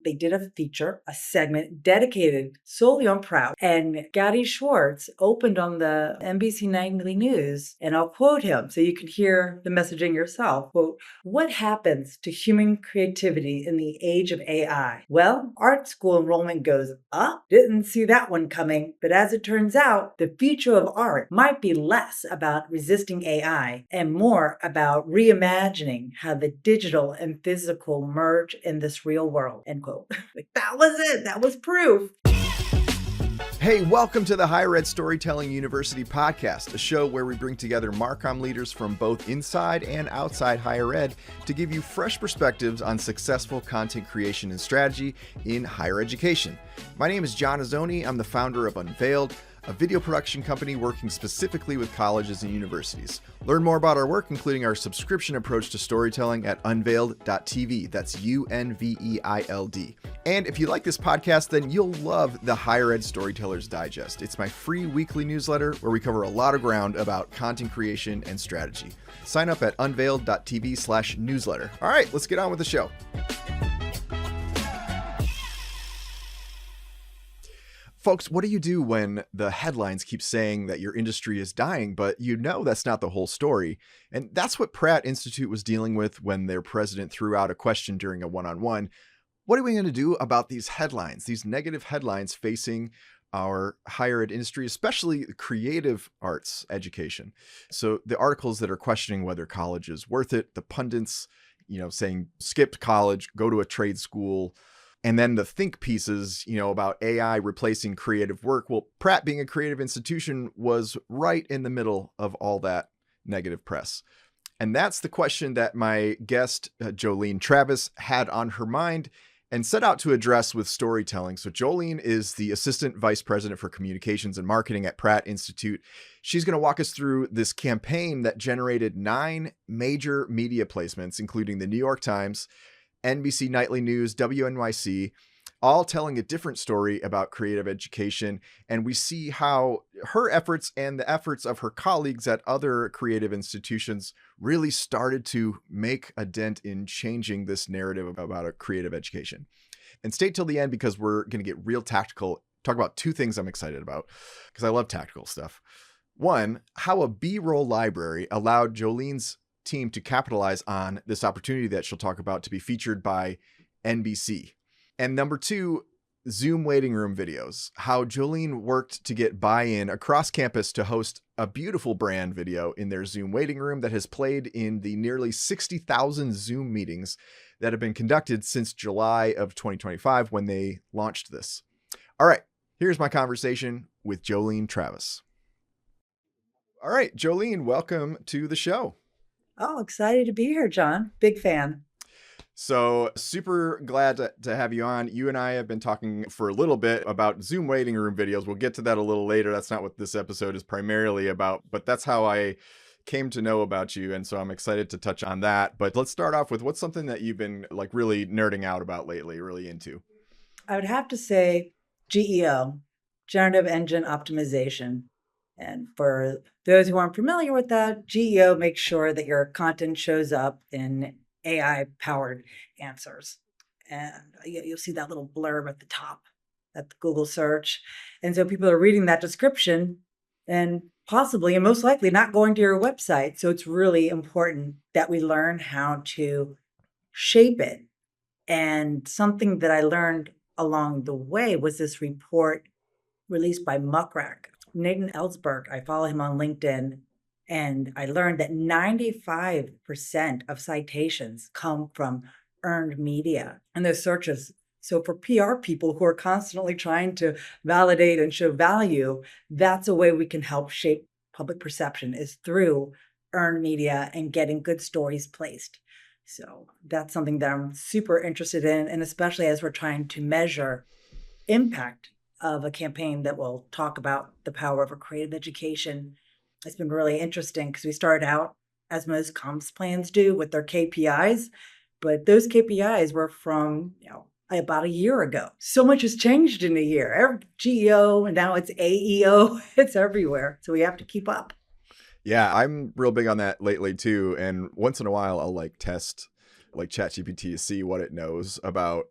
They did a feature, a segment dedicated solely on Pratt. And Gadi Schwartz opened on the NBC Nightly News, and I'll quote him so you can hear the messaging yourself. Quote, "What happens to human creativity in the age of AI? Well, art school enrollment goes up. Didn't see that one coming. But as it turns out, the future of art might be less about resisting AI and more about reimagining how the digital and physical merge in this real world." End quote. Like, that was it. That was proof. Hey, welcome to the Higher Ed Storytelling University podcast, a show where we bring together Marcom leaders from both inside and outside higher ed to give you fresh perspectives on successful content creation and strategy in higher education. My name is John Azzoni. I'm the founder of Unveiled, a video production company working specifically with colleges and universities. Learn more about our work, including our subscription approach to storytelling, at unveiled.tv. That's UNVEILD. And if you like this podcast, then you'll love the Higher Ed Storytellers Digest. It's my free weekly newsletter where we cover a lot of ground about content creation and strategy. Sign up at unveiled.tv/newsletter. All right, let's get on with the show. Folks, what do you do when the headlines keep saying that your industry is dying, but you know that's not the whole story? And that's what Pratt Institute was dealing with when their president threw out a question during a one-on-one. What are we going to do about these headlines, these negative headlines facing our higher ed industry, especially creative arts education? So the articles that are questioning whether college is worth it, the pundits, saying skip college, go to a trade school, and then the think pieces, about AI replacing creative work. Well, Pratt, being a creative institution, was right in the middle of all that negative press. And that's the question that my guest, Jolene Travis, had on her mind and set out to address with storytelling. So Jolene is the Assistant Vice President for Communications and Marketing at Pratt Institute. She's going to walk us through this campaign that generated 9 major media placements, including the New York Times, NBC Nightly News, WNYC, all telling a different story about creative education. And we see how her efforts and the efforts of her colleagues at other creative institutions really started to make a dent in changing this narrative about a creative education. And stay till the end, because we're going to get real tactical, talk about 2 things I'm excited about, because I love tactical stuff. One, how a B-roll library allowed Jolene's team to capitalize on this opportunity that she'll talk about to be featured by NBC. And number 2, Zoom waiting room videos, how Jolene worked to get buy-in across campus to host a beautiful brand video in their Zoom waiting room that has played in the nearly 60,000 Zoom meetings that have been conducted since July of 2025 when they launched this. All right, here's my conversation with Jolene Travis. All right, Jolene, welcome to the show. Oh, excited to be here, John. Big fan. So super glad to have you on. You and I have been talking for a little bit about Zoom waiting room videos. We'll get to that a little later. That's not what this episode is primarily about, but that's how I came to know about you. And so I'm excited to touch on that. But let's start off with, what's something that you've been like really nerding out about lately, really into? I would have to say GEO, Generative Engine Optimization. And for those who aren't familiar with that, GEO makes sure that your content shows up in AI-powered answers. And you'll see that little blurb at the top at the Google search. And so people are reading that description and possibly and most likely not going to your website. So it's really important that we learn how to shape it. And something that I learned along the way was this report released by Muckrack. Nathan Ellsberg, I follow him on LinkedIn, and I learned that 95% of citations come from earned media and their searches. So for PR people who are constantly trying to validate and show value, that's a way we can help shape public perception, is through earned media and getting good stories placed. So that's something that I'm super interested in, and especially as we're trying to measure impact of a campaign that will talk about the power of a creative education. It's been really interesting because we started out, as most comms plans do, with their KPIs, but those KPIs were from about a year ago. So much has changed in a year. GEO, and now it's AEO. It's everywhere. So we have to keep up. Yeah, I'm real big on that lately too. And once in a while, I'll test ChatGPT to see what it knows about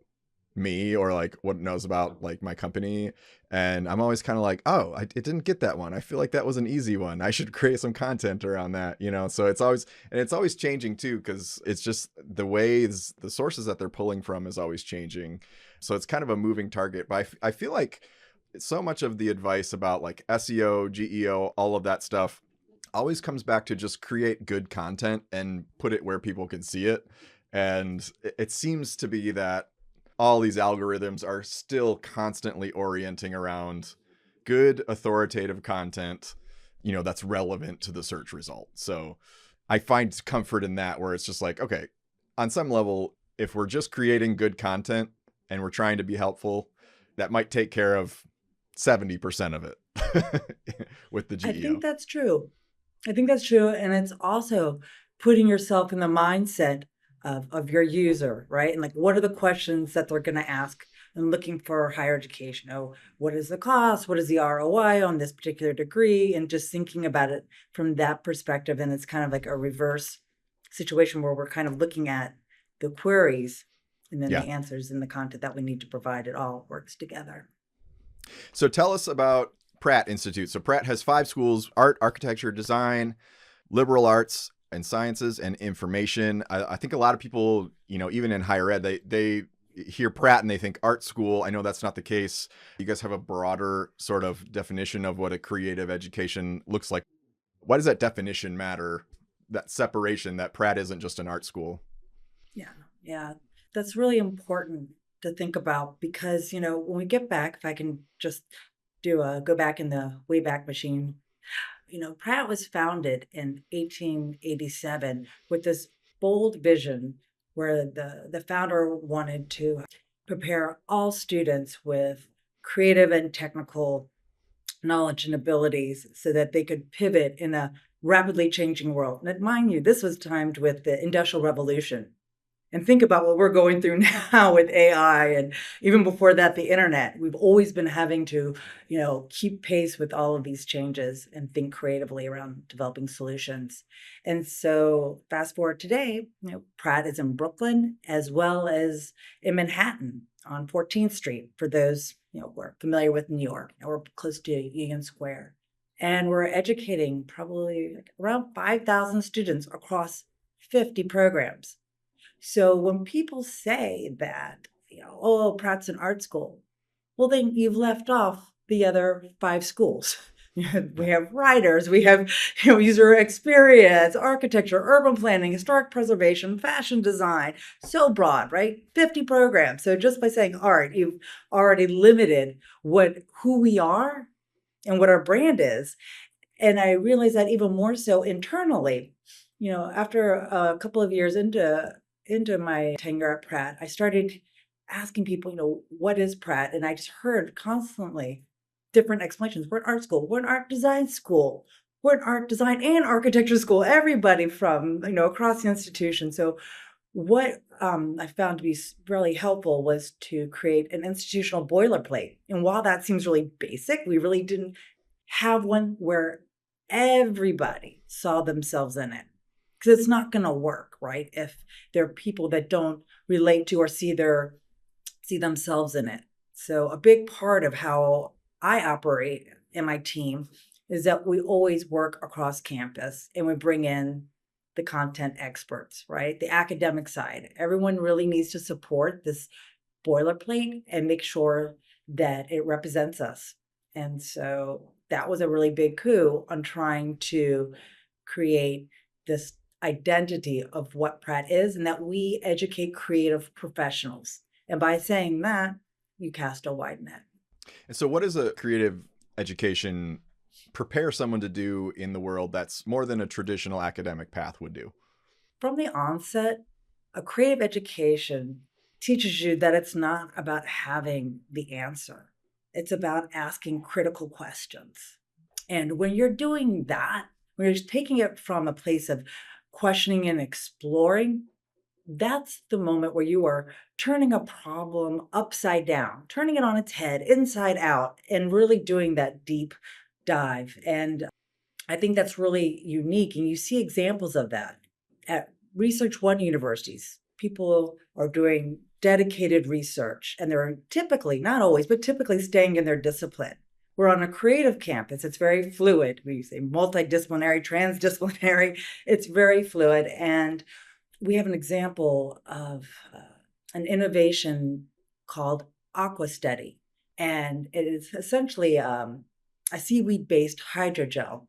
me or like what it knows about like my company. And I'm always kind of like, oh, it didn't get that one. I feel like that was an easy one. I should create some content around that, you know? So it's always changing too, because it's just the ways, the sources that they're pulling from is always changing. So it's kind of a moving target. But I feel like so much of the advice about like SEO, GEO, all of that stuff always comes back to just create good content and put it where people can see it. And it seems to be that all these algorithms are still constantly orienting around good authoritative content, you know, that's relevant to the search result. So I find comfort in that, where it's just like, okay, on some level, if we're just creating good content and we're trying to be helpful, that might take care of 70% of it with the I think GEO. that's true. I think that's true. And it's also putting yourself in the mindset of your user, right? And like, what are the questions that they're going to ask and looking for higher education? Oh, what is the cost? What is the ROI on this particular degree? And just thinking about it from that perspective. And it's kind of like a reverse situation where we're kind of looking at the queries and then Yeah. the answers and the content that we need to provide. It all works together. So tell us about Pratt Institute. So Pratt has 5 schools: art, architecture, design, liberal arts and sciences, and information. I think a lot of people, you know, even in higher ed, they hear Pratt and they think art school. I know that's not the case. You guys have a broader sort of definition of what a creative education looks like. Why does that definition matter? That separation, that Pratt isn't just an art school. Yeah, yeah. That's really important to think about because, when we get back, if I can just go back in the Wayback Machine, Pratt was founded in 1887 with this bold vision where the founder wanted to prepare all students with creative and technical knowledge and abilities so that they could pivot in a rapidly changing world. And mind you, this was timed with the Industrial Revolution. And think about what we're going through now with AI and even before that, the internet. We've always been having to, keep pace with all of these changes and think creatively around developing solutions. And so fast forward today, Pratt is in Brooklyn as well as in Manhattan on 14th Street for those, who are familiar with New York. We're close to Union Square. And we're educating probably like around 5,000 students across 50 programs. So when people say that, oh, Pratt's an art school, well, then you've left off the other 5 schools. We have writers, we have user experience, architecture, urban planning, historic preservation, fashion design. So broad, right? 50 programs. So just by saying art, you've already limited who we are and what our brand is. And I realized that even more so internally. After a couple of years into my tenure at Pratt, I started asking people, what is Pratt? And I just heard constantly different explanations. We're an art school, we're an art design school, we're an art design and architecture school, everybody from, across the institution. So what I found to be really helpful was to create an institutional boilerplate. And while that seems really basic, we really didn't have one where everybody saw themselves in it. Because it's not going to work, right? If there are people that don't relate to or see themselves in it. So a big part of how I operate in my team is that we always work across campus and we bring in the content experts, right? The academic side. Everyone really needs to support this boilerplate and make sure that it represents us. And so that was a really big coup on trying to create this identity of what Pratt is and that we educate creative professionals. And by saying that, you cast a wide net. And so what does a creative education prepare someone to do in the world that's more than a traditional academic path would do? From the onset, a creative education teaches you that it's not about having the answer. It's about asking critical questions. And when you're doing that, when you're taking it from a place of questioning and exploring, that's the moment where you are turning a problem upside down, turning it on its head, inside out, and really doing that deep dive. And I think that's really unique. And you see examples of that at Research One universities. People are doing dedicated research, and they're typically, not always, but typically staying in their discipline. We're on a creative campus. It's very fluid. We say multidisciplinary, transdisciplinary. It's very fluid. And we have an example of an innovation called Aqua Study. And it is essentially a seaweed-based hydrogel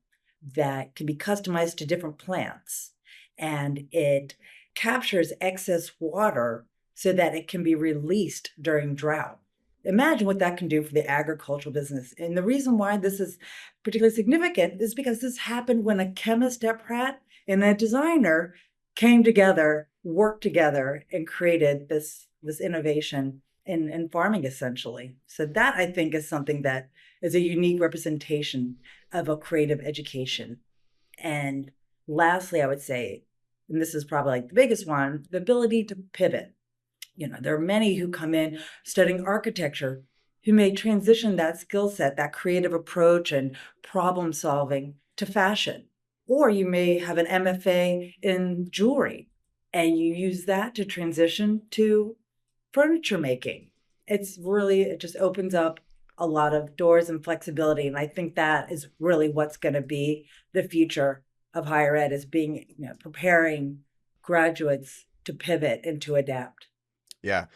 that can be customized to different plants. And it captures excess water so that it can be released during drought. Imagine what that can do for the agricultural business. And the reason why this is particularly significant is because this happened when a chemist at Pratt and a designer came together, worked together, and created this innovation in farming, essentially. So that, I think, is something that is a unique representation of a creative education. And lastly, I would say, and this is probably like the biggest one, the ability to pivot. There are many who come in studying architecture who may transition that skill set, that creative approach and problem solving to fashion. Or you may have an MFA in jewelry and you use that to transition to furniture making. It just opens up a lot of doors and flexibility. And I think that is really what's going to be the future of higher ed, is being, preparing graduates to pivot and to adapt. Yeah.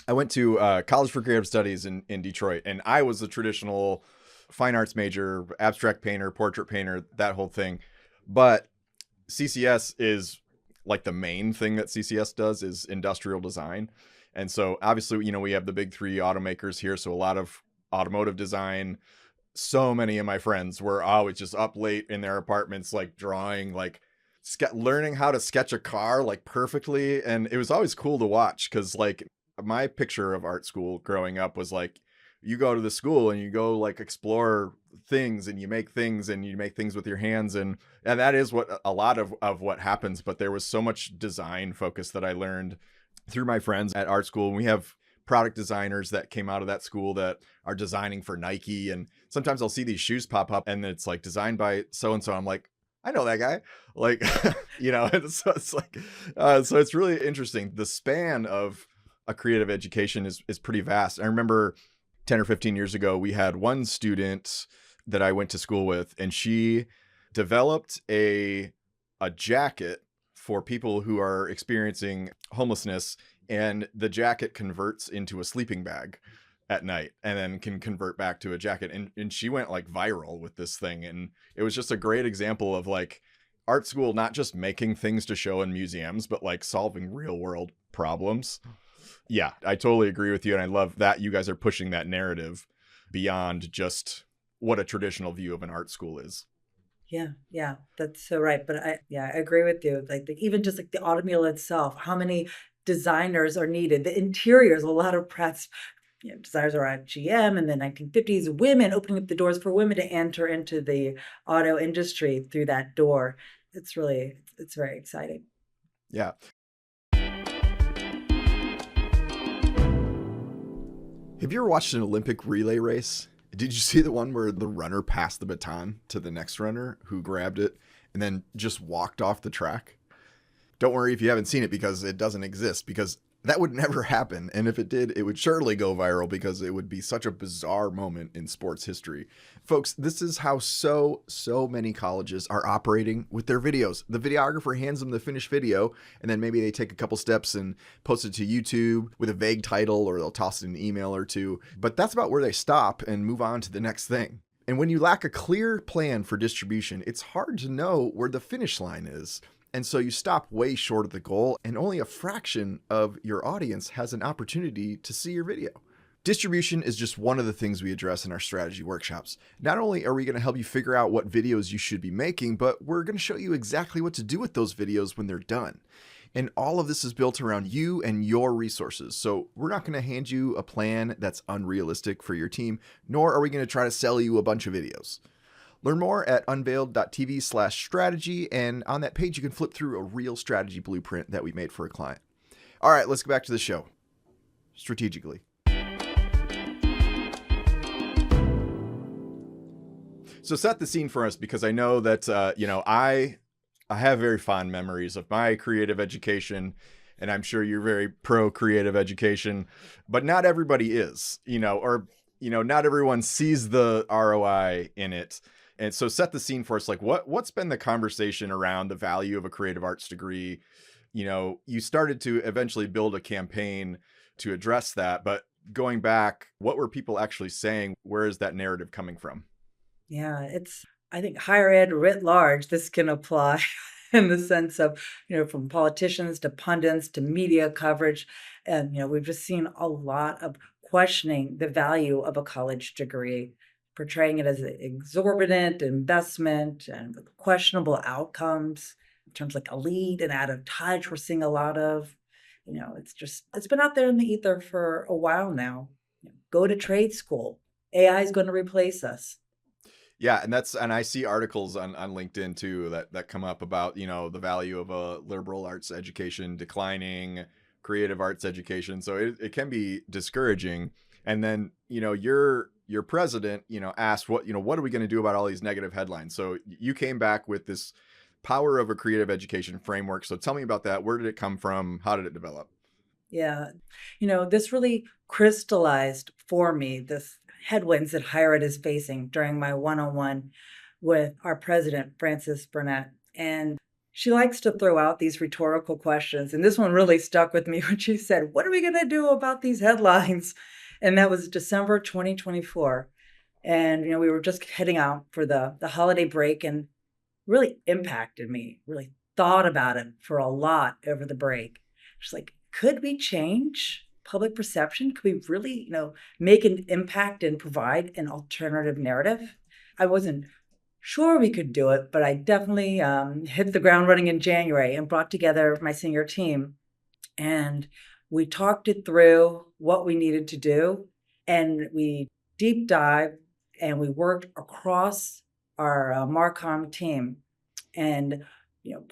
I went to College for Creative Studies in Detroit, and I was a traditional fine arts major, abstract painter, portrait painter, that whole thing. But CCS is like the main thing that CCS does is industrial design. And so obviously, we have the big three automakers here. So a lot of automotive design. So many of my friends were always just up late in their apartments, like drawing, like learning how to sketch a car like perfectly. And it was always cool to watch because like my picture of art school growing up was like, you go to the school and you go like explore things and you make things with your hands. And that is what a lot of what happens. But there was so much design focus that I learned through my friends at art school. And we have product designers that came out of that school that are designing for Nike. And sometimes I'll see these shoes pop up and it's like designed by so-and-so. I'm like, I know that guy. Like, so it's like, so it's really interesting. The span of a creative education is pretty vast. I remember 10 or 15 years ago, we had one student that I went to school with, and she developed a jacket for people who are experiencing homelessness, and the jacket converts into a sleeping bag at night and then can convert back to a jacket. And she went like viral with this thing. And it was just a great example of like art school, not just making things to show in museums, but like solving real world problems. Yeah, I totally agree with you. And I love that you guys are pushing that narrative beyond just what a traditional view of an art school is. Yeah, that's so right. But I agree with you. Like even just like the automobile itself, how many designers are needed? The interiors, a lot of Pratt's designers are at GM in the 1950s, women opening up the doors for women to enter into the auto industry through that door. It's very exciting. Yeah. Have you ever watched an Olympic relay race? Did you see the one where the runner passed the baton to the next runner who grabbed it and then just walked off the track? Don't worry if you haven't seen it because it doesn't exist, because that would never happen. And if it did, it would surely go viral because it would be such a bizarre moment in sports history. Folks, this is how so many colleges are operating with their videos. The videographer hands them the finished video, and then maybe they take a couple steps and post it to YouTube with a vague title, or they'll toss it in an email or two. But that's about where they stop and move on to the next thing. And when you lack a clear plan for distribution, it's hard to know where the finish line is. And so you stop way short of the goal, and only a fraction of your audience has an opportunity to see your video. Distribution is just one of the things we address in our strategy workshops. Not only are we going to help you figure out what videos you should be making, but we're going to show you exactly what to do with those videos when they're done. And all of this is built around you and your resources. So we're not going to hand you a plan that's unrealistic for your team, nor are we going to try to sell you a bunch of videos. Learn more at unveiled.tv/strategy, and on that page you can flip through a real strategy blueprint that we made for a client. All right, let's go back to the show. Strategically. So set the scene for us, because I know that I have very fond memories of my creative education. and I'm sure you're very pro creative education, but not everybody is, not everyone sees the ROI in it. And so set the scene for us. Like what's been the conversation around the value of a creative arts degree? You started to eventually build a campaign to address that, but going back, what were people actually saying? Where is that narrative coming from? Yeah, I think higher ed writ large, this can apply in the sense of, from politicians to pundits to media coverage. And, we've just seen a lot of questioning the value of a college degree, portraying it as an exorbitant investment and with questionable outcomes in terms like elite and out of touch. We're seeing a lot of, it's been out there in the ether for a while now. Go to trade school. AI is going to replace us. Yeah, and I see articles on LinkedIn too that come up about, the value of a liberal arts education declining, creative arts education. So it can be discouraging. And then, your president, asked what are we going to do about all these negative headlines? So you came back with this power of a creative education framework. So tell me about that. Where did it come from? How did it develop? Yeah. This really crystallized for me this headwinds that higher ed is facing during my one-on-one with our president, Frances Burnett. And she likes to throw out these rhetorical questions. And this one really stuck with me when she said, "What are we going to do about these headlines?" And that was December 2024. And, we were just heading out for the holiday break and really impacted me, really thought about it for a lot over the break. She's like, could we change public perception? Could we really, make an impact and provide an alternative narrative? I wasn't sure we could do it, but I definitely hit the ground running in January and brought together my senior team. And we talked it through what we needed to do. And we deep dived and we worked across our Marcom team. And,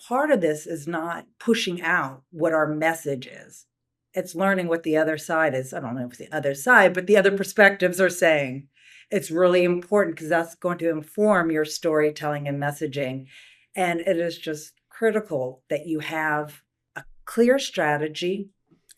part of this is not pushing out what our message is. It's learning what the other side is. I don't know if it's the other side, but the other perspectives are saying. It's really important because that's going to inform your storytelling and messaging. And it is just critical that you have a clear strategy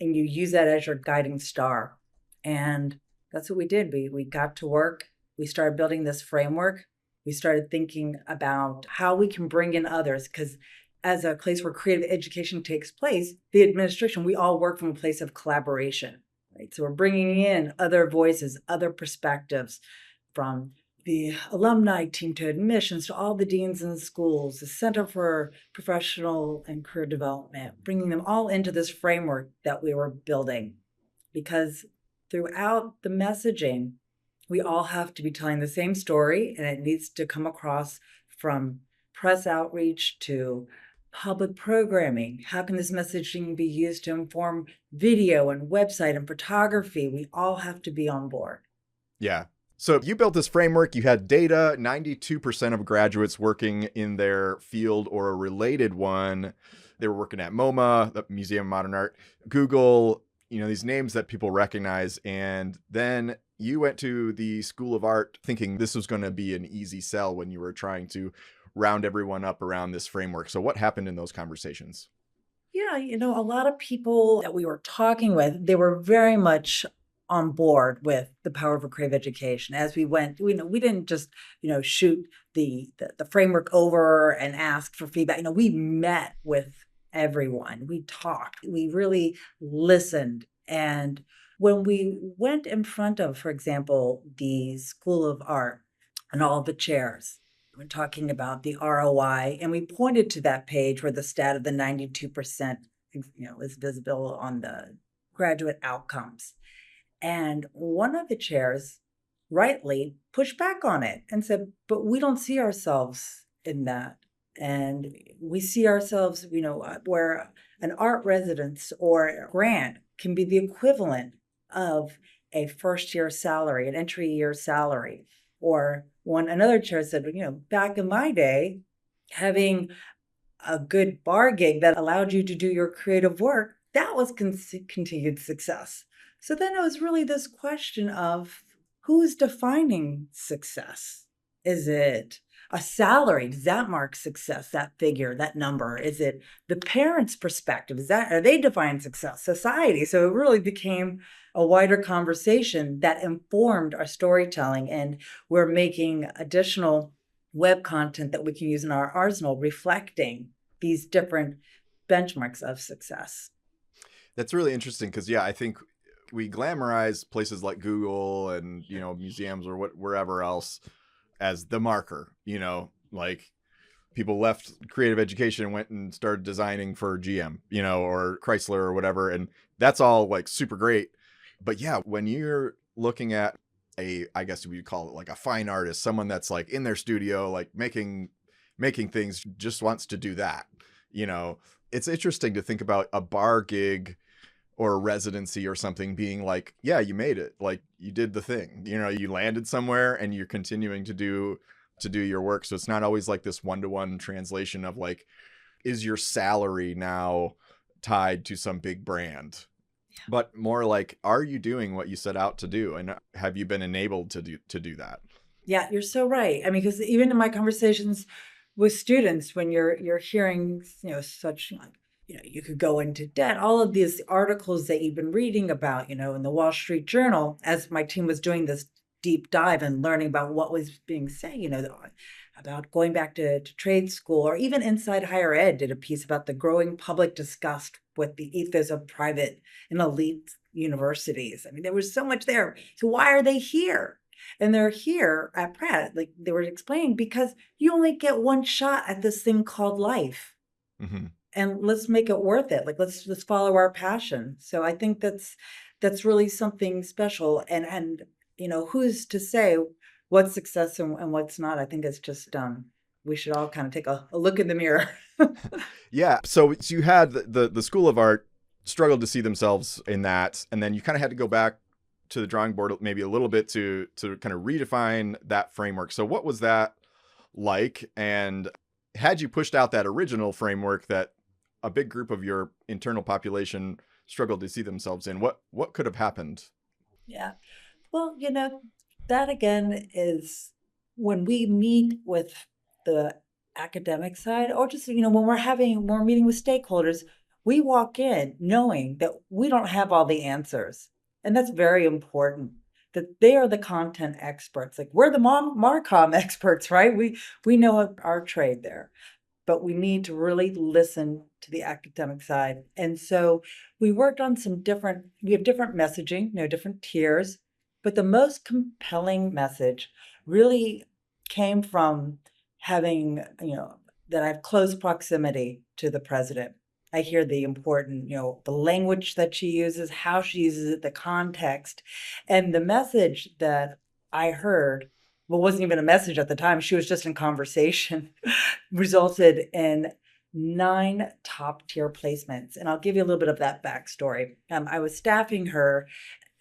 and you use that as your guiding star. And that's what we did. We got to work. We started building this framework. We started thinking about how we can bring in others, because as a place where creative education takes place, the administration, we all work from a place of collaboration, right? So we're bringing in other voices, other perspectives, from the alumni team to admissions to all the deans in the schools, the Center for Professional and Career Development, bringing them all into this framework that we were building. Because throughout the messaging, we all have to be telling the same story, and it needs to come across from press outreach to public programming. How can this messaging be used to inform video and website and photography? We all have to be on board. Yeah. So you built this framework, you had data, 92% of graduates working in their field or a related one. They were working at MoMA, the Museum of Modern Art, Google, these names that people recognize. And then you went to the School of Art thinking this was going to be an easy sell when you were trying to round everyone up around this framework. So what happened in those conversations? Yeah, a lot of people that we were talking with, they were very much on board with the power of a creative education. As we went, we didn't just, shoot the framework over and ask for feedback. We met with everyone. We talked. We really listened. And when we went in front of, for example, the School of Art and all the chairs, we're talking about the ROI, and we pointed to that page where the stat of the 92%, is visible on the graduate outcomes. And one of the chairs rightly pushed back on it and said, but we don't see ourselves in that. And we see ourselves, where an art residence or a grant can be the equivalent of a first year salary, an entry year salary. Or another chair said, back in my day, having a good bar gig that allowed you to do your creative work, that was continued success. So then it was really this question of who's defining success? Is it a salary, does that mark success, that figure, that number? Is it the parents' perspective? Are they define success? Society. So it really became a wider conversation that informed our storytelling, and we're making additional web content that we can use in our arsenal, reflecting these different benchmarks of success. That's really interesting because, yeah, I think we glamorize places like Google and, museums or wherever else as the marker, like people left creative education and went and started designing for GM, or Chrysler or whatever. And that's all like super great. But yeah, when you're looking at I guess we would call it like a fine artist, someone that's like in their studio, like making things, just wants to do that, it's interesting to think about a bar gig or a residency or something being like, yeah, you made it. Like you did the thing, you landed somewhere and you're continuing to do your work. So it's not always like this one-to-one translation of like, is your salary now tied to some big brand? But more like, are you doing what you set out to do? And have you been enabled to do that? Yeah, you're so right. I mean, because even in my conversations with students, when you're hearing, such, you could go into debt, all of these articles that you've been reading about, in the Wall Street Journal, as my team was doing this deep dive and learning about what was being said, about going back to trade school, or even Inside Higher Ed did a piece about the growing public disgust with the ethos of private and elite universities. I mean, there was so much there. So why are they here? And they're here at Pratt, like they were explaining, because you only get one shot at this thing called life. Mm-hmm. And let's make it worth it. Like let's follow our passion. So I think that's really something special. And who's to say what's success and what's not? I think it's just we should all kind of take a look in the mirror. Yeah. So you had the School of Art struggled to see themselves in that, and then you kind of had to go back to the drawing board maybe a little bit to kind of redefine that framework. So what was that like? And had you pushed out that original framework that a big group of your internal population struggled to see themselves in, what could have happened? Yeah. Well, that again is when we meet with the academic side, or just, when we're meeting with stakeholders, we walk in knowing that we don't have all the answers. And that's very important, that they are the content experts. Like we're the Marcom experts, right? We know our trade there, but we need to really listen to the academic side. And so we worked on we have different messaging, different tiers, but the most compelling message really came from having, that I have close proximity to the president. I hear the important, the language that she uses, how she uses it, the context, and the message that I heard, well, wasn't even a message at the time. She was just in conversation, resulted in 9 top tier placements. And I'll give you a little bit of that backstory. I was staffing her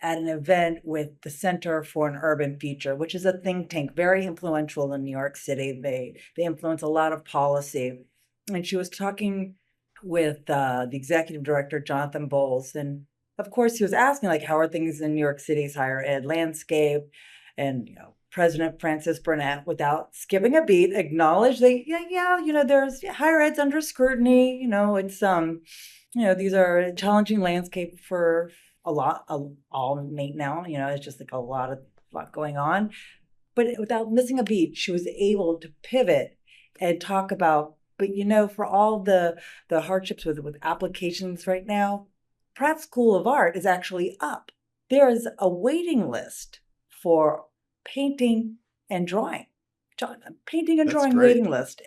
at an event with the Center for an Urban Future, which is a think tank, very influential in New York City. They influence a lot of policy. And she was talking with the executive director, Jonathan Bowles. And of course, he was asking, like, how are things in New York City's higher ed landscape? And, President Francis Burnett, without skipping a beat, acknowledged that, there's higher ed's under scrutiny. It's, these are a challenging landscape for all now, it's just like a lot going on. But without missing a beat, she was able to pivot and talk about, but for all the hardships with applications right now, Pratt School of Art is actually up. There is a waiting list for painting and drawing. Painting and That's drawing great. waiting list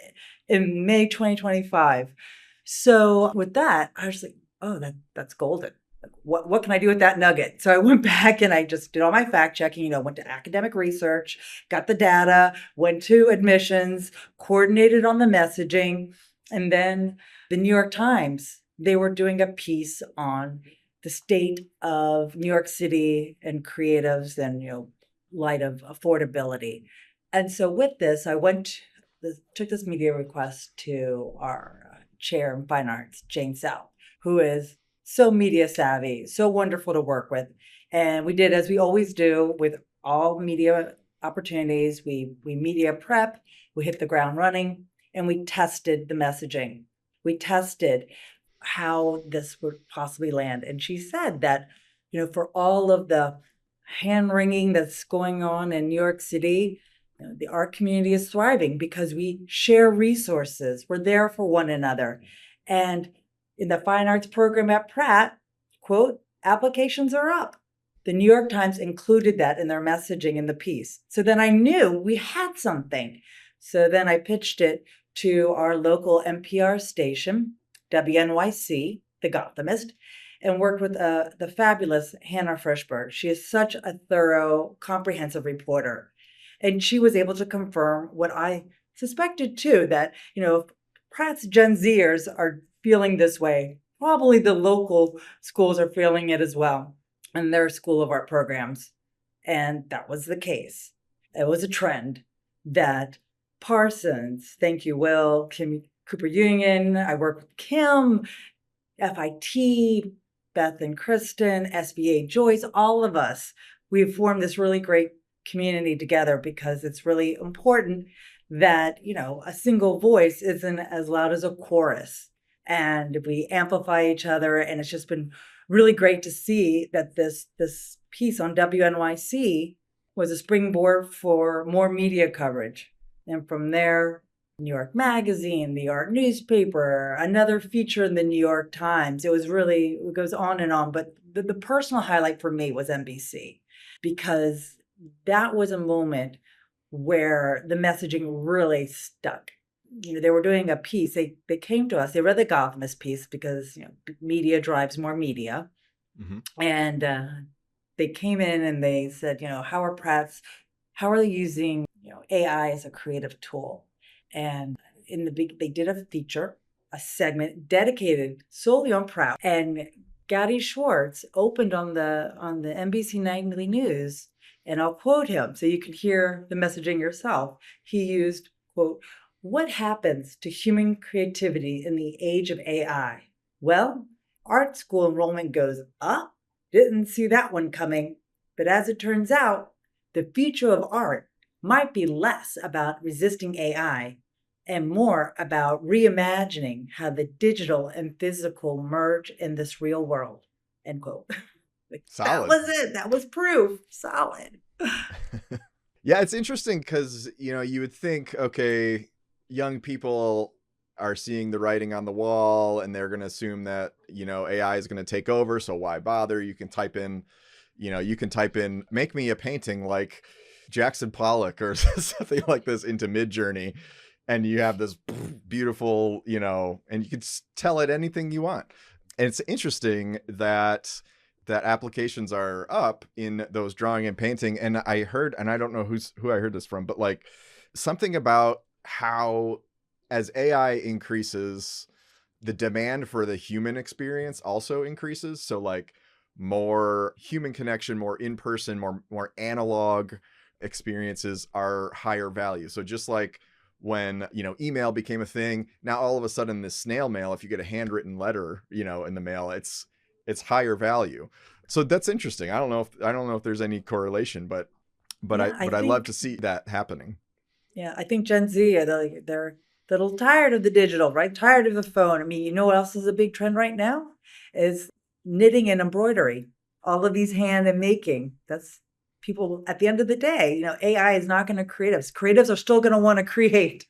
in May 2025. So with that, I was like, oh, that's golden. What can I do with that nugget? So I went back and I just did all my fact checking, went to academic research, got the data, went to admissions, coordinated on the messaging. And then the New York Times, they were doing a piece on the state of New York City and creatives and, light of affordability. And so with this, I took this media request to our chair in fine arts, Jane South, who is so media savvy, so wonderful to work with. And we did, as we always do with all media opportunities. We media prep, we hit the ground running, and we tested the messaging. We tested how this would possibly land. And she said that, for all of the hand wringing that's going on in New York City, the art community is thriving because we share resources. We're there for one another. And in the fine arts program at Pratt, quote, applications are up. The New York Times included that in their messaging in the piece. So then I knew we had something. So then I pitched it to our local NPR station, WNYC, The Gothamist, and worked with the fabulous Hannah Frischberg. She is such a thorough, comprehensive reporter. And she was able to confirm what I suspected too, that, if Pratt's Gen Zers are feeling this way, probably the local schools are feeling it as well in their School of Art programs. And that was the case. It was a trend that Parsons, thank you, Will, Kim Cooper Union, I work with Kim, FIT, Beth and Kristen, SBA Joyce, all of us, we've formed this really great community together because it's really important that, a single voice isn't as loud as a chorus. And we amplify each other. And it's just been really great to see that this piece on WNYC was a springboard for more media coverage. And from there, New York Magazine, the art newspaper, another feature in the New York Times. It goes on and on. But the personal highlight for me was NBC, because that was a moment where the messaging really stuck. They were doing a piece. They came to us. They read the Gothamist piece because, media drives more media. Mm-hmm. And they came in and they said, how are they using, AI as a creative tool? And they did a feature, a segment dedicated solely on Pratt. And Gadi Schwartz opened on the NBC Nightly News, and I'll quote him so you can hear the messaging yourself. He used, quote, "What happens to human creativity in the age of AI? Well, art school enrollment goes up. Didn't see that one coming. But as it turns out, the future of art might be less about resisting AI and more about reimagining how the digital and physical merge in this real world." End quote. Solid. That was it. That was proof. Solid. Yeah, it's interesting because, you would think, okay, young people are seeing the writing on the wall and they're going to assume that, AI is going to take over. So why bother? You can type in, make me a painting like Jackson Pollock or something like this into Midjourney. And you have this beautiful, and you can tell it anything you want. And it's interesting that applications are up in those drawing and painting. And I heard, and I don't know who I heard this from, but like something about how as AI increases, the demand for the human experience also increases. So like more human connection, more in-person, more analog experiences are higher value. So just like when, email became a thing, now all of a sudden this snail mail, if you get a handwritten letter, in the mail, it's higher value. So that's interesting. I don't know if there's any correlation, but I love to see that happening. Yeah, I think Gen Z, they're a little tired of the digital, right? Tired of the phone. I mean, you know what else is a big trend right now? Is knitting and embroidery. All of these hand and making. That's people, at the end of the day, AI is not going to create us. Creatives are still going to want to create.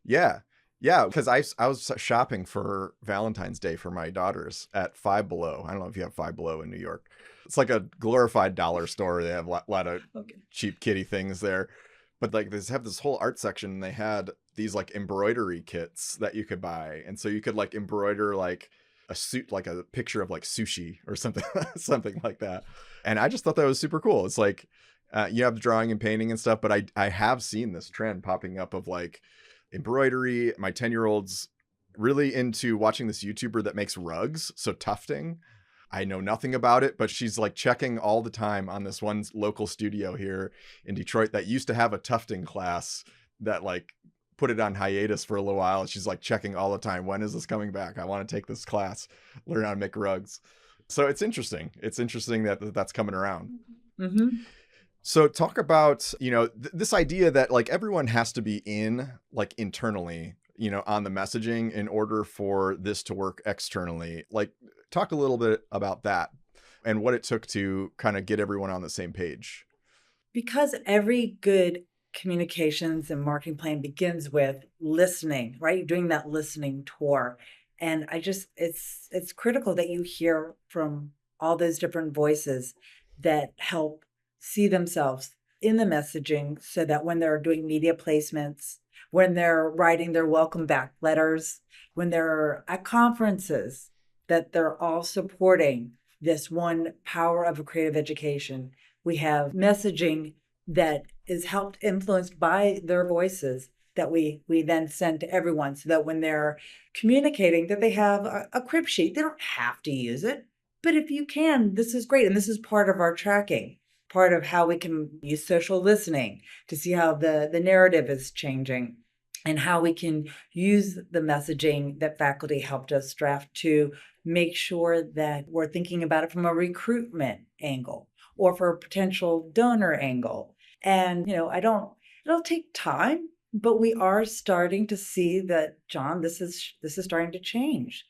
Yeah. Yeah, because I was shopping for Valentine's Day for my daughters at Five Below. I don't know if you have Five Below in New York. It's like a glorified dollar store. They have a lot of cheap kitty things there. But like they have this whole art section, and they had these like embroidery kits that you could buy. And so you could like embroider like a suit, like a picture of like sushi or something, something like that. And I just thought that was super cool. It's like you have drawing and painting and stuff, but I have seen this trend popping up of like embroidery. My 10-year-old's really into watching this YouTuber that makes rugs. So tufting. I know nothing about it, but she's like checking all the time on this one local studio here in Detroit that used to have a tufting class that like put it on hiatus for a little while. She's like checking all the time. When is this coming back? I want to take this class, learn how to make rugs. So it's interesting. It's interesting that that's coming around. Mm-hmm. So talk about, this idea that like everyone has to be in like internally, on the messaging in order for this to work externally. Like talk a little bit about that and what it took to kind of get everyone on the same page. Because every good communications and marketing plan begins with listening, right? You're doing that listening tour. And it's critical that you hear from all those different voices that help see themselves in the messaging so that when they're doing media placements, when they're writing their welcome back letters, when they're at conferences, that they're all supporting this one power of a creative education. We have messaging that is helped influenced by their voices that we then send to everyone so that when they're communicating that they have a crib sheet. They don't have to use it, but if you can, this is great. And this is part of our tracking, part of how we can use social listening to see how the narrative is changing and how we can use the messaging that faculty helped us draft to make sure that we're thinking about it from a recruitment angle or for a potential donor angle. And, it'll take time, but we are starting to see that, John, this is starting to change.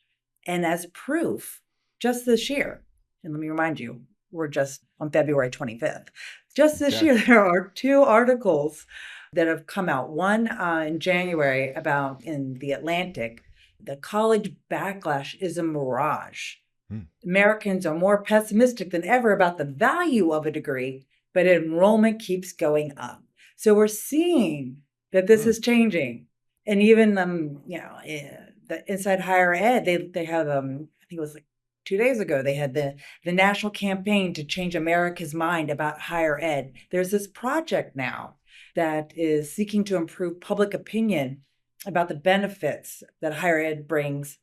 And as proof, just this year, and let me remind you, we're just on February 25th. Just this Okay. year, there are two articles that have come out. One in January about in the Atlantic, the college backlash is a mirage. Hmm. Americans are more pessimistic than ever about the value of a degree, but enrollment keeps going up. So we're seeing that this Hmm. is changing. And even the Inside Higher Ed, they have I think it was like 2 days ago, they had the national campaign to change America's mind about higher ed. There's this project now that is seeking to improve public opinion about the benefits that higher ed brings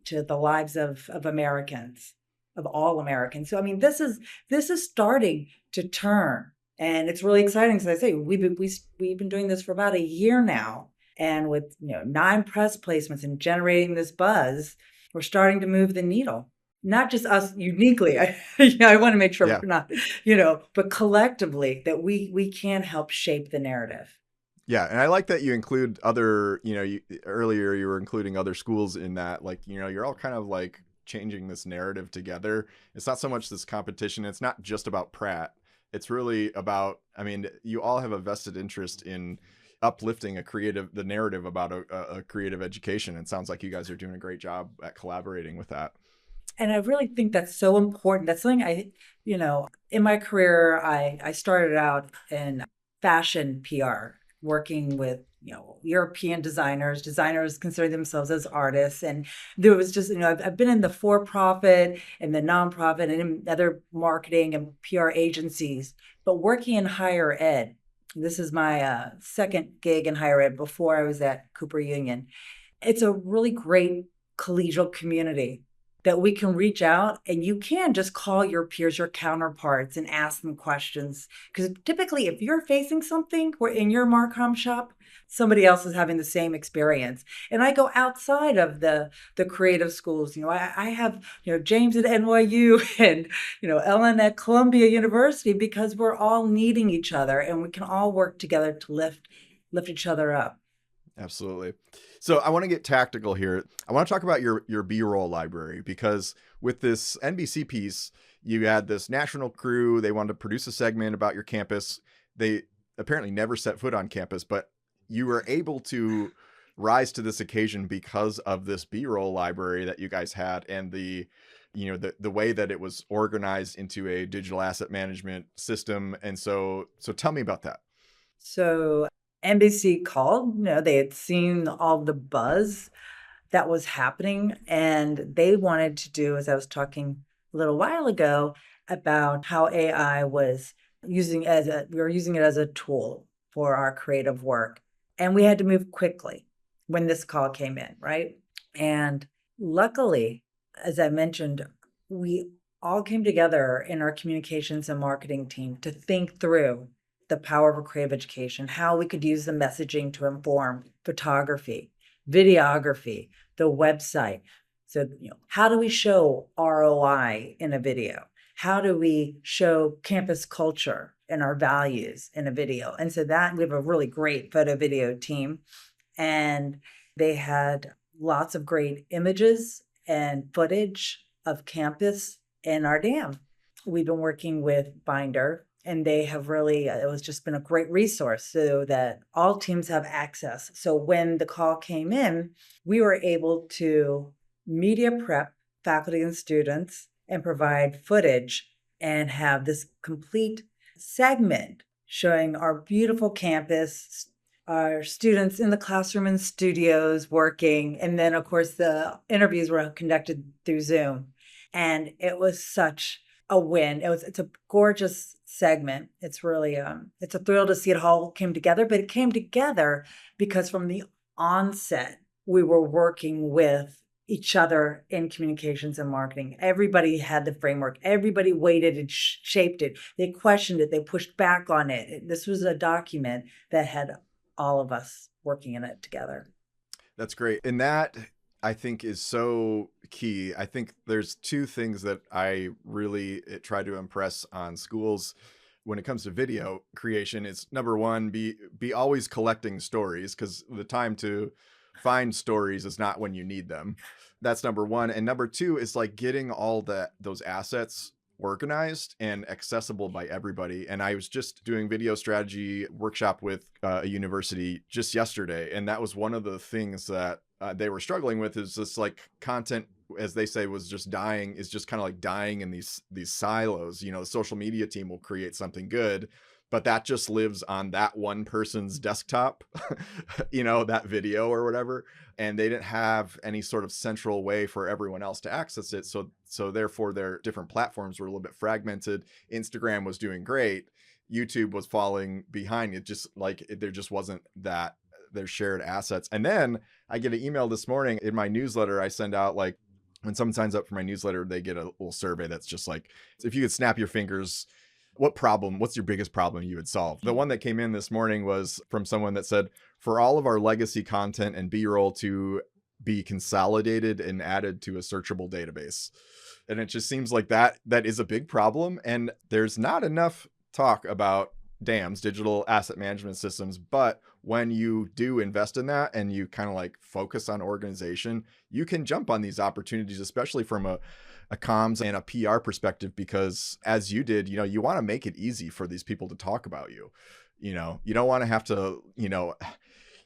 to the lives of Americans, of all Americans. So I mean, this is starting to turn, and it's really exciting. As I say, we've been doing this for about a year now, and with 9 press placements and generating this buzz, we're starting to move the needle. Not just us uniquely. I want to make sure Yeah. we're not, but collectively that we can help shape the narrative. Yeah, and I like that you include other, earlier you were including other schools in that, like, you're all kind of like changing this narrative together. It's not so much this competition. It's not just about Pratt. It's really about, I mean, you all have a vested interest in uplifting the narrative about a creative education. It sounds like you guys are doing a great job at collaborating with that. And I really think that's so important. That's something in my career, I started out in fashion PR, working with, European designers consider themselves as artists. And there was just, I've been in the for-profit and the nonprofit and in other marketing and PR agencies, but working in higher ed. This is my second gig in higher ed before I was at Cooper Union. It's a really great collegial community that we can reach out and you can just call your peers, your counterparts, and ask them questions. Because typically, if you're facing something where in your Marcom shop, somebody else is having the same experience. And I go outside of the creative schools. I have James at NYU and Ellen at Columbia University because we're all needing each other and we can all work together to lift each other up. Absolutely. So I want to get tactical here. I want to talk about your B-roll library, because with this NBC piece, you had this national crew. They wanted to produce a segment about your campus. They apparently never set foot on campus, but you were able to rise to this occasion because of this B-roll library that you guys had, and the way that it was organized into a digital asset management system. And so tell me about that. So NBC called, they had seen all the buzz that was happening, and they wanted to do, as I was talking a little while ago, about how AI was we were using it as a tool for our creative work. And we had to move quickly when this call came in, right? And luckily, as I mentioned, we all came together in our communications and marketing team to think through the power of a creative education, how we could use the messaging to inform photography, videography, the website. So, how do we show ROI in a video? How do we show campus culture and our values in a video. And so that we have a really great photo video team, and they had lots of great images and footage of campus and our dam. We've been working with Binder, and they have really, it was just been a great resource so that all teams have access. So when the call came in, we were able to media prep faculty and students and provide footage and have this complete segment showing our beautiful campus, our students in the classroom and studios working. And then, of course, the interviews were conducted through Zoom. And it was such a win. It's a gorgeous segment. It's really, it's a thrill to see it all came together, but it came together because from the onset, we were working with each other in communications and marketing. Everybody had the framework. Everybody weighted and shaped it. They questioned it. They pushed back on it. This was a document that had all of us working in it together. That's great. And that, I think, is so key. I think there's two things that I really try to impress on schools when it comes to video creation. Is number one, be always collecting stories, because the time to find stories is not when you need them. That's number one. And number two is like getting all those assets organized and accessible by everybody. And I was just doing video strategy workshop with a university just yesterday, and that was one of the things that they were struggling with, is this like content, as they say, was just dying, is just kind of like dying in these silos. You know, the social media team will create something good, but that just lives on that one person's desktop, you know, that video or whatever. And they didn't have any sort of central way for everyone else to access it. So therefore their different platforms were a little bit fragmented. Instagram was doing great. YouTube was falling behind. It just like, there just wasn't that, their shared assets. And then I get an email this morning in my newsletter. I send out, like, when someone signs up for my newsletter, they get a little survey that's just like, if you could snap your fingers, what's your biggest problem you would solve? The one that came in this morning was from someone that said, for all of our legacy content and B-roll to be consolidated and added to a searchable database. And it just seems like that is a big problem. And there's not enough talk about dams, digital asset management systems. But when you do invest in that and you kind of like focus on organization, you can jump on these opportunities, especially from a comms and a PR perspective, because as you did, you know, you want to make it easy for these people to talk about you. You know, you don't want to have to, you know,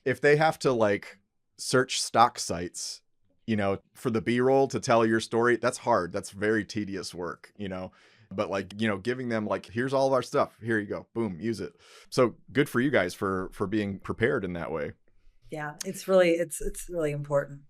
if they have to like search stock sites, you know, for the B-roll to tell your story, that's hard. That's very tedious work, you know. But like, you know, giving them like, here's all of our stuff. Here you go. Boom, use it. So good for you guys for being prepared in that way. Yeah, it's really important.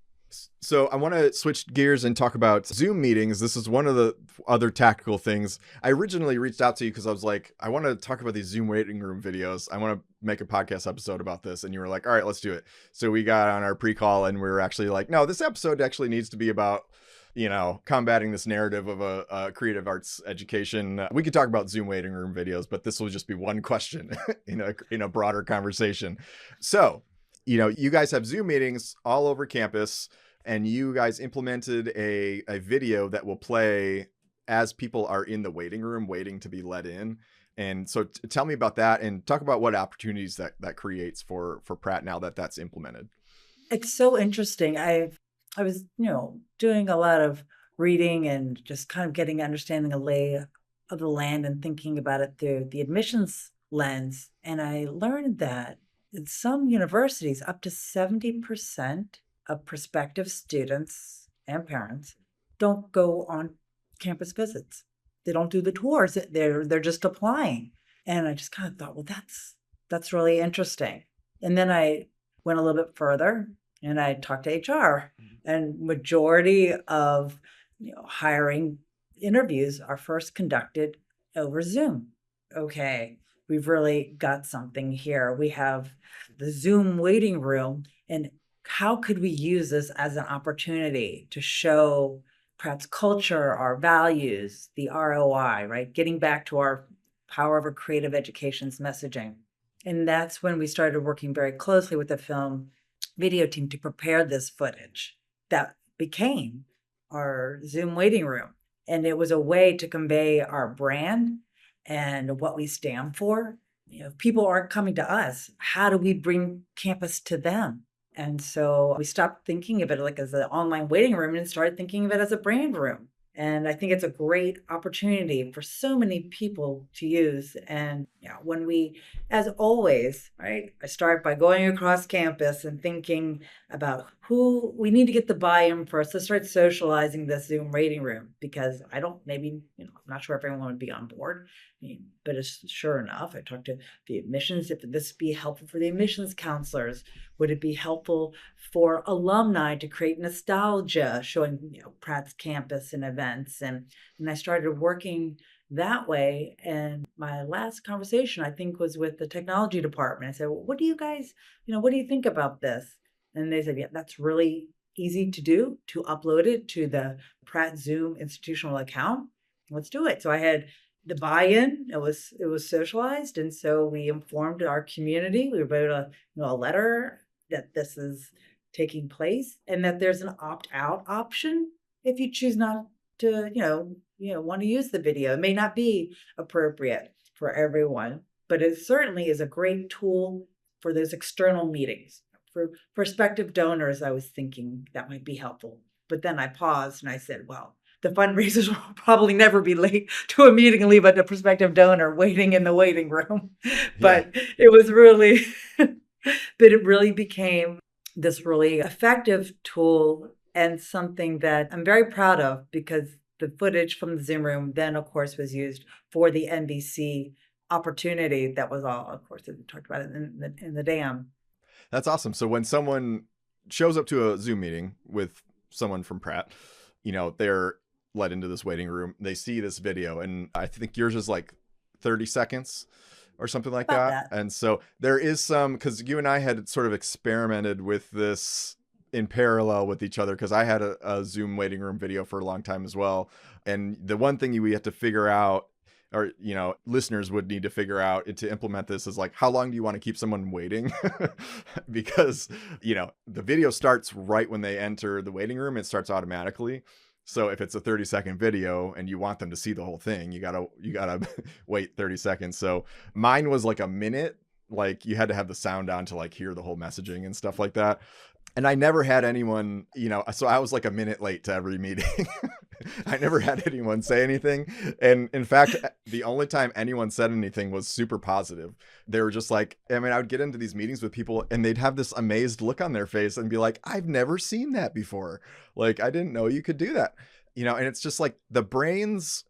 So I want to switch gears and talk about Zoom meetings. This is one of the other tactical things. I originally reached out to you because I was like, I want to talk about these Zoom waiting room videos. I want to make a podcast episode about this. And you were like, all right, let's do it. So we got on our pre-call and we were actually like, no, this episode actually needs to be about, you know, combating this narrative of a creative arts education. We could talk about Zoom waiting room videos, but this will just be one question in a broader conversation. So, you know, you guys have Zoom meetings all over campus, and you guys implemented a video that will play as people are in the waiting room waiting to be let in. And so tell me about that and talk about what opportunities that creates for Pratt now that that's implemented. It's so interesting. I was, you know, doing a lot of reading and just kind of getting understanding a lay of the land and thinking about it through the admissions lens. And I learned that in some universities, up to 70% of prospective students and parents don't go on campus visits. They don't do the tours. They're just applying. And I just kind of thought, well, that's really interesting. And then I went a little bit further and I talked to HR, and majority of, you know, hiring interviews are first conducted over Zoom. Okay, we've really got something here. We have the Zoom waiting room, and how could we use this as an opportunity to show Pratt's culture, our values, the ROI, right? Getting back to our power over creative education's messaging. And that's when we started working very closely with the film video team to prepare this footage that became our Zoom waiting room. And it was a way to convey our brand and what we stand for. If people aren't coming to us, how do we bring campus to them? And so we stopped thinking of it like as an online waiting room and started thinking of it as a brand room. And I think it's a great opportunity for so many people to use. And when we, as always, right, I start by going across campus and thinking about who we need to get the buy-in first. Let's start socializing this Zoom waiting room, because I'm not sure if everyone would be on board. But it's sure enough, I talked to the admissions, if this be helpful for the admissions counselors, would it be helpful for alumni to create nostalgia, showing Pratt's campus and events, and I started working that way. And my last conversation, I think, was with the technology department. I said, well, what do you guys, what do you think about this? And they said, yeah, that's really easy to do, to upload it to the Pratt Zoom institutional account. Let's do it. So I had the buy-in. It was socialized, and so we informed our community. We wrote a letter that this is taking place, and that there's an opt-out option if you choose not to want to use the video. It may not be appropriate for everyone, but it certainly is a great tool for those external meetings. For prospective donors, I was thinking that might be helpful, but then I paused and I said, well, the fundraisers will probably never be late to a meeting and leave a prospective donor waiting in the waiting room. But it was really, but it really became this really effective tool, and something that I'm very proud of, because the footage from the Zoom room then, of course, was used for the NBC opportunity. That was all, of course, we talked about it in the dam. That's awesome. So when someone shows up to a Zoom meeting with someone from Pratt, they're led into this waiting room. They see this video, and I think yours is like 30 seconds or something like that. And so there is some, because you and I had sort of experimented with this in parallel with each other, because I had a Zoom waiting room video for a long time as well. And the one thing we had to figure out, or listeners would need to figure out to implement this, is like, how long do you want to keep someone waiting? Because the video starts right when they enter the waiting room. It starts automatically. So if it's a 30-second video and you want them to see the whole thing, you gotta wait 30 seconds. So mine was like a minute. Like, you had to have the sound on to like hear the whole messaging and stuff like that. And I never had anyone, so I was like a minute late to every meeting. I never had anyone say anything. And in fact, the only time anyone said anything was super positive. They were just like, I would get into these meetings with people and they'd have this amazed look on their face and be like, I've never seen that before. Like, I didn't know you could do that. And it's just like the brain's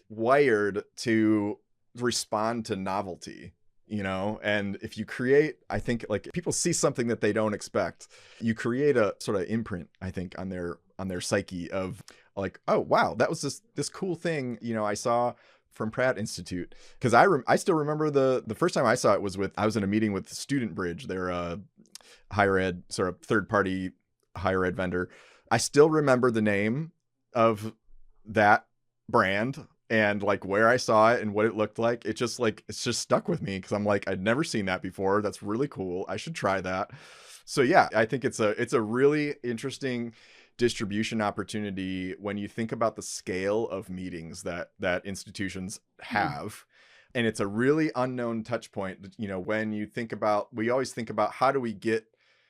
wired to respond to novelty. And if you create, I think, like, people see something that they don't expect, you create a sort of imprint, I think, on their psyche of like, oh, wow, that was this cool thing, I saw from Pratt Institute. Because I still remember the first time I saw it I was in a meeting with Student Bridge. They're a higher ed, sort of third party higher ed vendor. I still remember the name of that brand and like where I saw it and what it looked like. It's just stuck with me, because I'm like, I'd never seen that before. That's really cool. I should try that. So yeah, I think it's a really interesting distribution opportunity when you think about the scale of meetings that institutions have. And it's a really unknown touch point. When you think about, we always think about, how do we get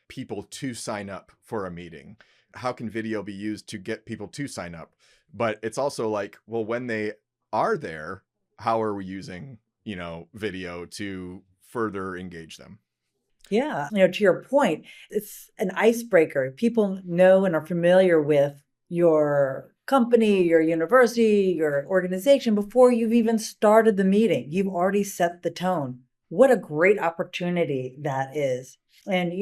people to sign up for a meeting? How can video be used to get people to sign up? But it's also like, well, when they are there, how are we using, video to further engage them? Yeah. To your point, it's an icebreaker. People know and are familiar with your company, your university, your organization before you've even started the meeting. You've already set the tone. What a great opportunity that is. And,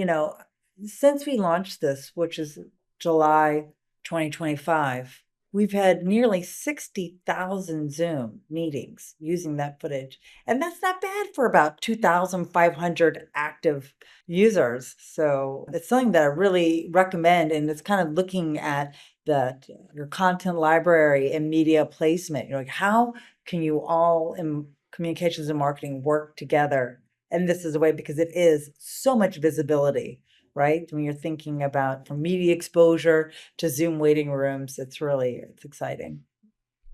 since we launched this, which is July 2025, we've had nearly 60,000 Zoom meetings using that footage. And that's not bad for about 2,500 active users. So it's something that I really recommend. And it's kind of looking at your content library and media placement. Like, how can you all in communications and marketing work together? And this is a way, because it is so much visibility, right? When you're thinking about from media exposure to Zoom waiting rooms, it's exciting.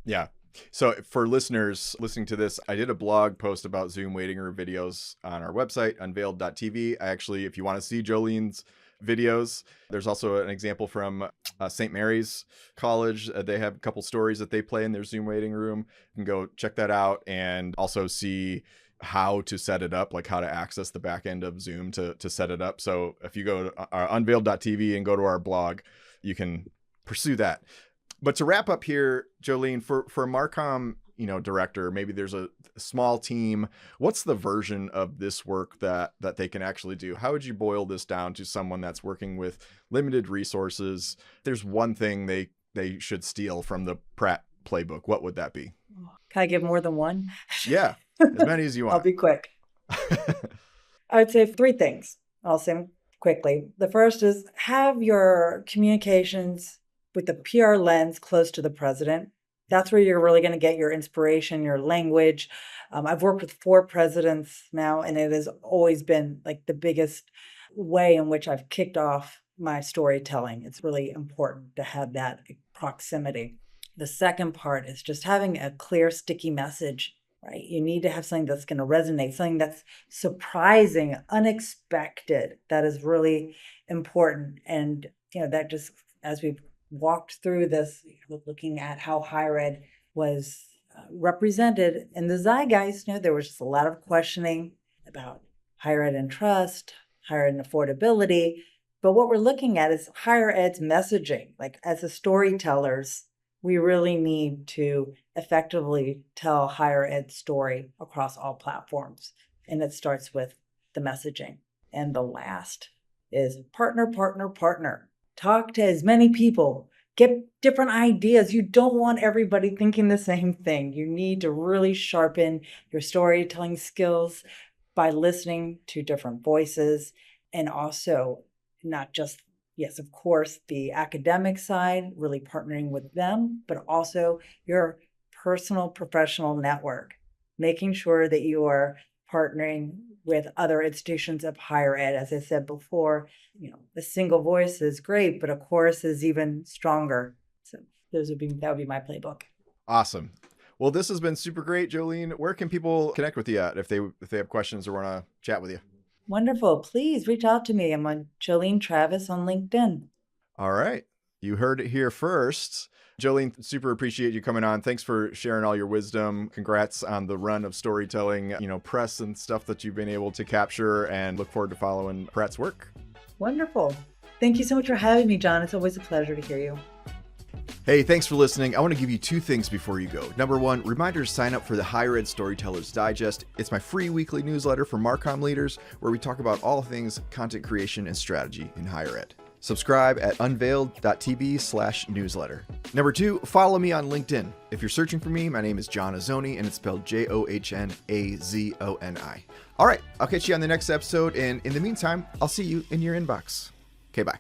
Yeah. So for listeners listening to this, I did a blog post about Zoom waiting room videos on our website, unveiled.tv. I actually, if you want to see Jolene's videos, there's also an example from St. Mary's College. They have a couple stories that they play in their Zoom waiting room. You can go check that out and also see how to set it up, like how to access the back end of Zoom to set it up. So if you go to unveiled.tv and go to our blog, you can pursue that. But to wrap up here, Jolene, for a Marcom, director, maybe there's a small team. What's the version of this work that they can actually do? How would you boil this down to someone that's working with limited resources? There's one thing they should steal from the Pratt playbook. What would that be? Can I give more than one? Yeah, as many as you want. I'll be quick. I would say 3 things. I'll say them quickly. The first is have your communications with the PR lens close to the president. That's where you're really going to get your inspiration, your language. I've worked with 4 presidents now, and it has always been like the biggest way in which I've kicked off my storytelling. It's really important to have that proximity. The second part is just having a clear, sticky message, right? You need to have something that's going to resonate, something that's surprising, unexpected. That is really important. And, that just, as we've walked through this, looking at how higher ed was represented in the zeitgeist, there was just a lot of questioning about higher ed and trust, higher ed and affordability. But what we're looking at is higher ed's messaging. Like as the storytellers, we really need to effectively tell higher ed story across all platforms. And it starts with the messaging. And the last is partner, partner, partner. Talk to as many people, get different ideas. You don't want everybody thinking the same thing. You need to really sharpen your storytelling skills by listening to different voices, and also not just, yes, of course, the academic side, really partnering with them, but also your personal professional network, making sure that you are partnering with other institutions of higher ed. As I said before, the single voice is great, but a chorus is even stronger. So that would be my playbook. Awesome. Well, this has been super great, Jolene. Where can people connect with you at if they have questions or want to chat with you? Wonderful. Please reach out to me. I'm on Jolene Travis on LinkedIn. All right. You heard it here first. Jolene, super appreciate you coming on. Thanks for sharing all your wisdom. Congrats on the run of storytelling, press and stuff that you've been able to capture, and look forward to following Pratt's work. Wonderful. Thank you so much for having me, John. It's always a pleasure to hear you. Hey, thanks for listening. I want to give you 2 things before you go. Number 1, reminder to sign up for the Higher Ed Storytellers Digest. It's my free weekly newsletter for Marcom leaders where we talk about all things content creation and strategy in higher ed. Subscribe at unveiled.tv/newsletter. Number 2, follow me on LinkedIn. If you're searching for me, my name is John Azzoni, and it's spelled Johnazoni. All right, I'll catch you on the next episode, and in the meantime, I'll see you in your inbox. Okay, bye.